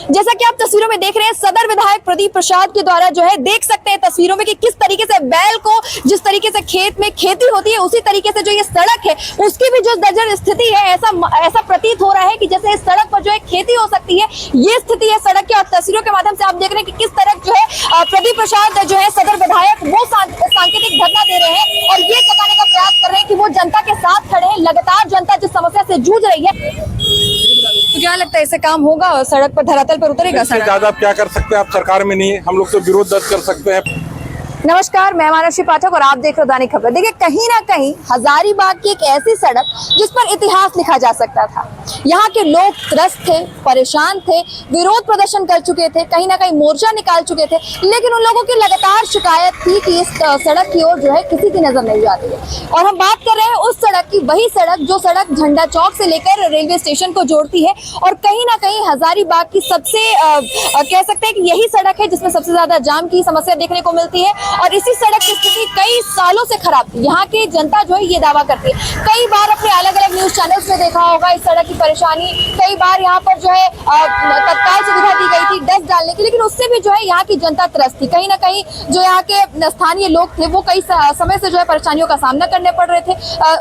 जैसा कि आप तस्वीरों में देख रहे हैं, सदर विधायक प्रदीप प्रसाद के द्वारा जो है देख सकते हैं तस्वीरों में कि किस तरीके से बैल को जिस तरीके से खेत में खेती होती है उसी तरीके से जो ये सड़क है उसकी भी जो दर्जन स्थिति है, ऐसा प्रतीत हो रहा है कि जैसे इस सड़क पर जो है खेती हो सकती है, ये स्थिति है सड़क की। और तस्वीरों के माध्यम से आप देख रहे हैं कि किस तरह जो है प्रदीप प्रसाद जो है सदर विधायक वो सांकेतिक धरना दे रहे हैं और ये बताने का प्रयास कर रहे हैं कि वो जनता के साथ खड़े हैं। लगातार जनता जिस समस्या से जूझ रही है, तो क्या लगता है इससे काम होगा और सड़क पर धरातल पर उतरेगा? ज्यादा आप क्या कर सकते हैं, आप सरकार में नहीं है, हम लोग तो विरोध दर्ज कर सकते हैं। नमस्कार, मैं मानसी पाठक और आप देख रहे हो दैनिक खबर। देखिए, कहीं ना कहीं हजारीबाग की एक ऐसी सड़क जिस पर इतिहास लिखा जा सकता था। यहाँ के लोग त्रस्त थे, परेशान थे, विरोध प्रदर्शन कर चुके थे, कहीं ना कहीं मोर्चा निकाल चुके थे, लेकिन उन लोगों की लगातार शिकायत थी कि इस सड़क की ओर जो है किसी की नजर नहीं जाती है। और हम बात कर रहे हैं उस सड़क की, वही सड़क जो सड़क झंडा चौक से लेकर रेलवे स्टेशन को जोड़ती है और कहीं ना कहीं हजारीबाग की सबसे कह सकते हैं कि यही सड़क है जिसमें सबसे ज्यादा जाम की समस्या देखने को मिलती है। और इसी सड़क की स्थिति कई सालों से खराब थी। यहाँ की जनता जो है ये दावा करती है, कई बार अपने अलग अलग न्यूज चैनल्स में देखा होगा इस सड़क की परेशानी। कई बार यहाँ पर जो है तत्काल सुविधा दी गई थी डस्ट डालने की, लेकिन उससे भी जो है यहाँ की जनता त्रस्त थी। कहीं ना कहीं जो यहाँ के स्थानीय लोग थे वो कई समय से जो है परेशानियों का सामना करने पड़ रहे थे,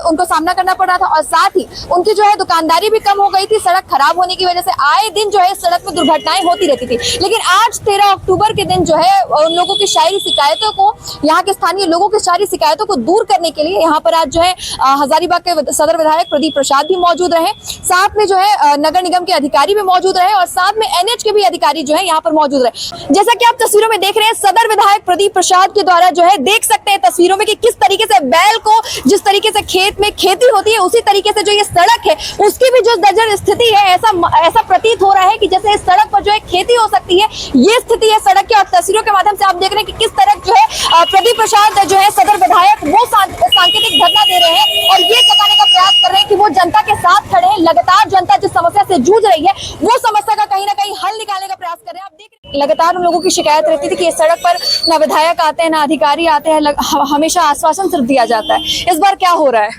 उनको सामना करना पड़ रहा था। और साथ ही उनकी जो है दुकानदारी भी कम हो गई थी। सड़क खराब होने की वजह से आए दिन जो है इस सड़क में दुर्घटनाएं होती रहती थी। लेकिन आज 13 अक्टूबर के दिन जो है उन लोगों की सारी शिकायतों को, यहाँ के स्थानीय लोगों की सारी शिकायतों को दूर करने के लिए यहाँ पर आज जो है हजारीबाग के सदर विधायक प्रदीप प्रसाद भी मौजूद रहे, साथ में जो है नगर निगम के अधिकारी भी मौजूद रहे और साथ में एनएच के भी अधिकारी जो है यहाँ पर मौजूद रहे। जैसा कि आप तस्वीरों में देख रहे हैं, सदर विधायक प्रदीप प्रसाद के द्वारा जो है देख सकते हैं तस्वीरों में कि किस तरीके से बैल को जिस तरीके से खेत में खेती होती है उसी तरीके से जो ये सड़क है उसकी भी जो दर्जन स्थिति है, ऐसा प्रतीत हो रहा है कि जैसे इस सड़क पर जो है खेती हो सकती है, ये स्थिति है सड़क की। और तस्वीरों के माध्यम से आप देख रहे हैं कि किस तरह जो है प्रदीप प्रसाद जो है सदर विधायक वो सांकेतिक धरना दे रहे हैं और ये बताने का प्रयास कर रहे हैं कि वो जनता के साथ खड़े हैं। लगातार जनता जिस समस्या से जूझ रही है वो समस्या का कहीं ना कहीं हल निकालने का प्रयास कर रहे हैं। आप देख रहे हैं लगातार उन लोगों की शिकायत रहती थी कि इस सड़क पर ना विधायक आते हैं ना अधिकारी आते हैं, हमेशा आश्वासन सिर्फ दिया जाता है। इस बार क्या हो रहा है?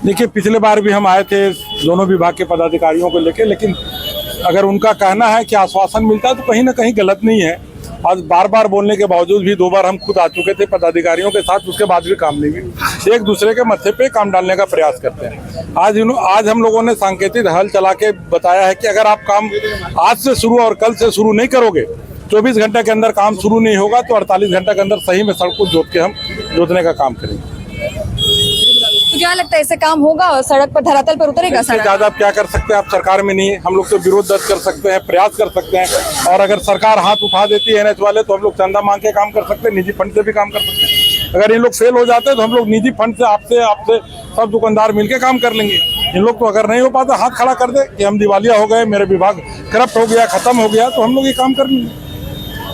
देखिए, पिछले बार भी हम आए थे दोनों विभाग के पदाधिकारियों को लेकर, लेकिन अगर उनका कहना है कि आश्वासन मिलता है तो कहीं ना कहीं गलत नहीं है। आज बार बार बोलने के बावजूद भी 2 बार हम खुद आ चुके थे पदाधिकारियों के साथ, उसके बाद भी काम नहीं हुई। एक दूसरे के मत्थे पे काम डालने का प्रयास करते हैं। आज हम लोगों ने सांकेतिक हल चला के बताया है कि अगर आप काम आज से शुरू और कल से शुरू नहीं करोगे, 24 घंटे के अंदर काम शुरू नहीं होगा तो 48 घंटे के अंदर सही में सड़क को जोतने का काम करेंगे। तो क्या लगता है इससे काम होगा और सड़क पर धरातल पर उतरेगा? ज्यादा आप क्या कर सकते हैं, आप सरकार में नहीं है, हम लोग तो विरोध दर्ज कर सकते हैं, प्रयास कर सकते हैं। और अगर सरकार हाथ उठा देती है एनएच वाले तो हम लोग चंदा मांग के काम कर सकते हैं, निजी फंड से भी काम कर सकते हैं। अगर इन लोग फेल हो जाते हैं तो हम लोग निजी फंड से आपसे सब दुकानदार मिलकर काम कर लेंगे। इन लोग तो अगर नहीं हो पाता हाथ खड़ा कर दे कि हम दिवालिया हो गए, मेरे विभाग करप्ट हो गया, खत्म हो गया, तो हम लोग ये काम कर लेंगे।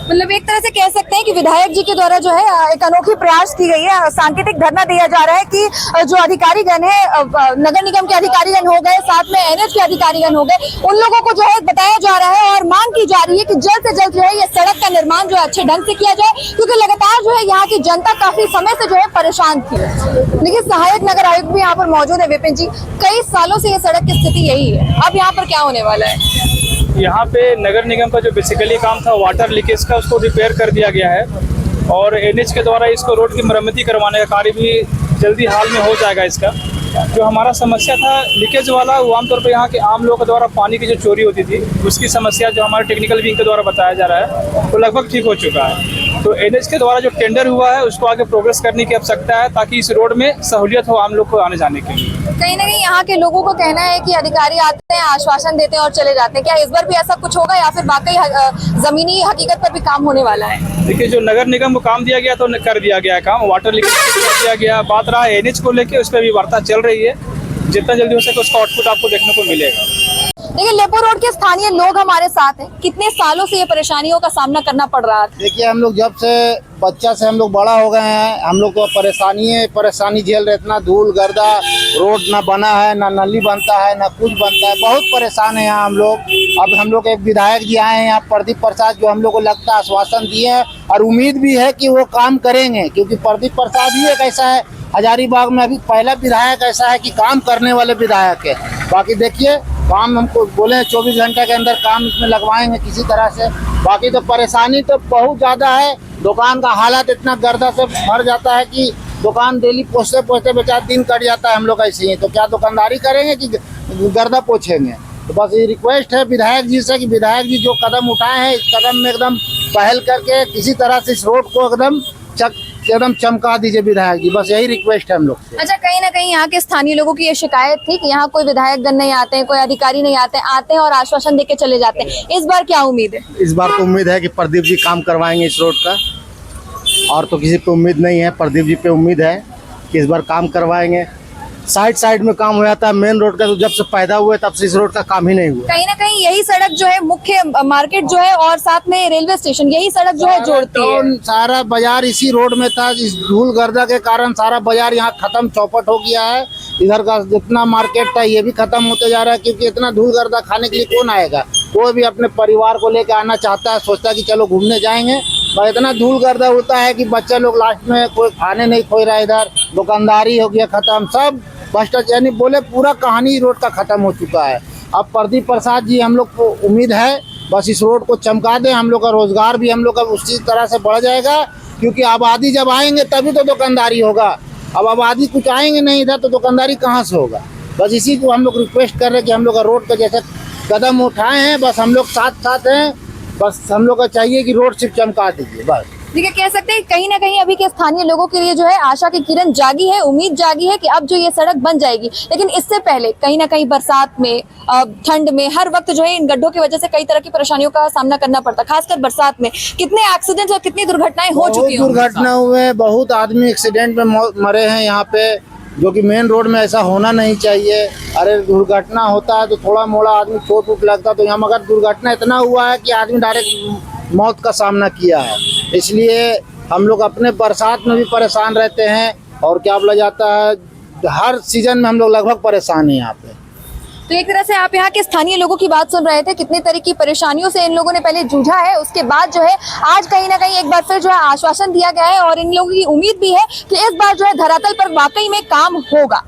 मतलब एक तरह से कह सकते हैं कि विधायक जी के द्वारा जो है एक अनोखी प्रयास की गई है। सांकेतिक धरना दिया जा रहा है कि जो अधिकारीगण है, नगर निगम के अधिकारीगण हो गए, साथ में एनएच के अधिकारीगण हो गए, उन लोगों को जो है बताया जा रहा है और मांग की जा रही है कि जल्द से जल्द जो है ये सड़क का निर्माण जो है अच्छे ढंग से किया जाए, क्योंकि लगातार जो है यहाँ की जनता काफी समय से जो है परेशान थी। देखिए, सहायक नगर आयुक्त भी यहाँ पर मौजूद है विपिन जी। कई सालों से ये सड़क की स्थिति यही है, अब यहाँ पर क्या होने वाला है? यहाँ पे नगर निगम का जो बेसिकली काम था वाटर लीकेज का, उसको रिपेयर कर दिया गया है और एनएच के द्वारा इसको रोड की मरम्मती करवाने का कार्य भी जल्दी हाल में हो जाएगा। इसका जो हमारा समस्या था लीकेज वाला, वो आमतौर पर यहाँ के आम लोगों के द्वारा पानी की जो चोरी होती थी उसकी समस्या जो हमारे टेक्निकल विंग के द्वारा बताया जा रहा है वो लगभग ठीक हो चुका है। तो एनएच के द्वारा जो टेंडर हुआ है उसको आगे प्रोग्रेस करने की आवश्यकता है ताकि इस रोड में सहूलियत हो आम लोग को आने जाने के लिए। कहीं ना कहीं यहाँ के लोगों को कहना है कि अधिकारी आते हैं, आश्वासन देते हैं और चले जाते हैं। क्या इस बार भी ऐसा कुछ होगा या फिर वाकई जमीनी हकीकत पर भी काम होने वाला है? देखिए, जो नगर निगम को काम दिया गया तो कर दिया गया है काम, वाटर लीकेज कर दिया गया। बात रहा है एनएच को लेके, उस पर भी वार्ता चल रही है, जितना जल्दी हो सके उसका आउटपुट आपको देखने को मिलेगा। देखिए, लेपो रोड के स्थानीय लोग हमारे साथ हैं। कितने सालों से ये परेशानियों का सामना करना पड़ रहा था? देखिए, हम लोग जब से बच्चा से हम लोग बड़ा हो गए हैं, हम लोग तो परेशानी झेल रहे। इतना धूल गर्दा, रोड ना बना है, ना नली बनता है, ना कुछ बनता है, बहुत परेशान है यहाँ हम लोग। अब हम लोग एक विधायक जी आए हैं यहाँ प्रदीप प्रसाद, जो हम लोग को लगता है आश्वासन दिए हैं और उम्मीद भी है कि वो काम करेंगे, क्योंकि प्रदीप प्रसाद ही एक ऐसा है हजारीबाग में अभी पहला विधायक ऐसा है कि काम करने वाले विधायक है। बाकी देखिए काम हमको बोले 24 घंटे के अंदर काम इसमें लगवाएंगे किसी तरह से। बाकी तो परेशानी तो बहुत ज़्यादा है, दुकान का हालत इतना गर्दा से भर जाता है कि दुकान डेली पोछते पोछते बेचारा दिन कट जाता है हम लोग ऐसे ही। तो क्या दुकानदारी करेंगे कि गर्दा पोछेंगे? तो बस ये रिक्वेस्ट है विधायक जी से कि विधायक जी जो कदम उठाए हैं इस कदम में एकदम पहल करके किसी तरह से इस रोड को एकदम चमका दीजिए विधायक जी, बस यही रिक्वेस्ट है हम लोग से। अच्छा, कहीं ना कहीं यहाँ के स्थानीय लोगों की ये शिकायत थी कि यहाँ कोई विधायक गण नहीं आते हैं, कोई अधिकारी नहीं आते हैं और आश्वासन देके चले जाते हैं। इस बार क्या उम्मीद है? इस बार तो उम्मीद है कि प्रदीप जी काम करवाएंगे इस रोड का, और तो किसी पे उम्मीद नहीं है। प्रदीप जी पे उम्मीद है कि इस बार काम करवाएंगे। साइड में काम हो जाता है, मेन रोड का तो जब से पैदा हुए तब से इस रोड का काम ही नहीं हुआ। कहीं ना कहीं यही सड़क जो है मुख्य मार्केट जो है और साथ में रेलवे स्टेशन, यही सड़क जो है जोड़ती है। सारा बाजार इसी रोड में था। इस धूल गर्दा के कारण सारा बाजार यहाँ खत्म चौपट हो गया है। इधर का जितना मार्केट था ये भी खत्म होते जा रहा है, क्योंकि इतना धूल गर्दा खाने के लिए कौन आएगा? कोई भी अपने परिवार को लेकर आना चाहता है, सोचता है कि चलो घूमने जाएंगे, पर इतना धूल गर्दा होता है कि बच्चे लोग लास्ट में कोई खाने नहीं खोई रहा। इधर दुकानदारी हो गया खत्म, सब भ्रष्टाचार, यानी बोले पूरा कहानी रोड का खत्म हो चुका है। अब प्रदीप प्रसाद जी हम लोग को उम्मीद है बस इस रोड को चमका दें, हम लोग का रोजगार भी हम लोग का उसी तरह से बढ़ जाएगा, क्योंकि आबादी जब आएंगे तभी तो दुकानदारी होगा। अब आबादी कुछ आएंगे नहीं इधर तो दुकानदारी कहाँ से होगा? बस इसी को हम लोग रिक्वेस्ट कर रहे हैं कि हम लोग का रोड का जैसे कदम उठाए हैं, बस हम लोग साथ हैं। बस हम लोग का चाहिए कि रोड सिर्फ चमका दीजिए बस। देखिए, कह सकते हैं कहीं ना कहीं अभी के स्थानीय लोगों के लिए जो है आशा की किरण जागी है, उम्मीद जागी है कि अब जो ये सड़क बन जाएगी। लेकिन इससे पहले कहीं ना कहीं बरसात में, ठंड में, हर वक्त जो है इन गड्ढों की वजह से कई तरह की परेशानियों का सामना करना पड़ता, खासकर बरसात में। कितने एक्सीडेंट और कितनी दुर्घटनाएं हो चुकी हैं? दुर्घटना हुए, बहुत आदमी एक्सीडेंट में मरे हैं यहाँ पे, जो कि मेन रोड में ऐसा होना नहीं चाहिए। अरे दुर्घटना होता है तो थोड़ा मोड़ा आदमी चोट वोट लगता है, तो यहाँ मगर दुर्घटना इतना हुआ है कि आदमी डायरेक्ट मौत का सामना किया है। इसलिए हम लोग अपने बरसात में भी परेशान रहते हैं, और क्या बोला जाता है हर सीजन में हम लोग लगभग परेशान हैं यहाँ पे। तो एक तरह से आप यहाँ के स्थानीय लोगों की बात सुन रहे थे, कितने तरह की परेशानियों से इन लोगों ने पहले जूझा है, उसके बाद जो है आज कहीं ना कहीं एक बार फिर जो है आश्वासन दिया गया है और इन लोगों की उम्मीद भी है कि इस बार जो है धरातल पर वाकई में काम होगा।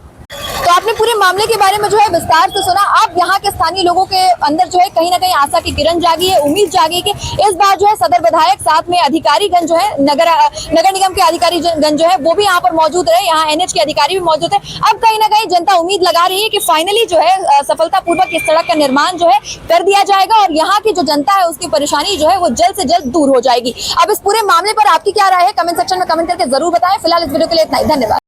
तो आपने पूरे मामले के बारे में जो है विस्तार से सुना। अब यहाँ के स्थानीय लोगों के अंदर जो है कहीं ना कहीं आशा की किरण जागी है, उम्मीद जागी कि इस बार जो है सदर विधायक साथ में अधिकारीगण जो है नगर निगम के अधिकारीगण जो है वो भी यहाँ पर मौजूद रहे, यहाँ एनएच के अधिकारी भी मौजूद है। अब कहीं ना कहीं जनता उम्मीद लगा रही है कि फाइनली जो है सफलतापूर्वक इस सड़क का निर्माण जो है कर दिया जाएगा और यहाँ की जो जनता है उसकी परेशानी जो है वो जल्द से जल्द दूर हो जाएगी। अब इस पूरे मामले पर आपकी क्या राय है? कमेंट सेक्शन में कमेंट करके जरूर बताएं। फिलहाल इस वीडियो के लिए इतना ही, धन्यवाद।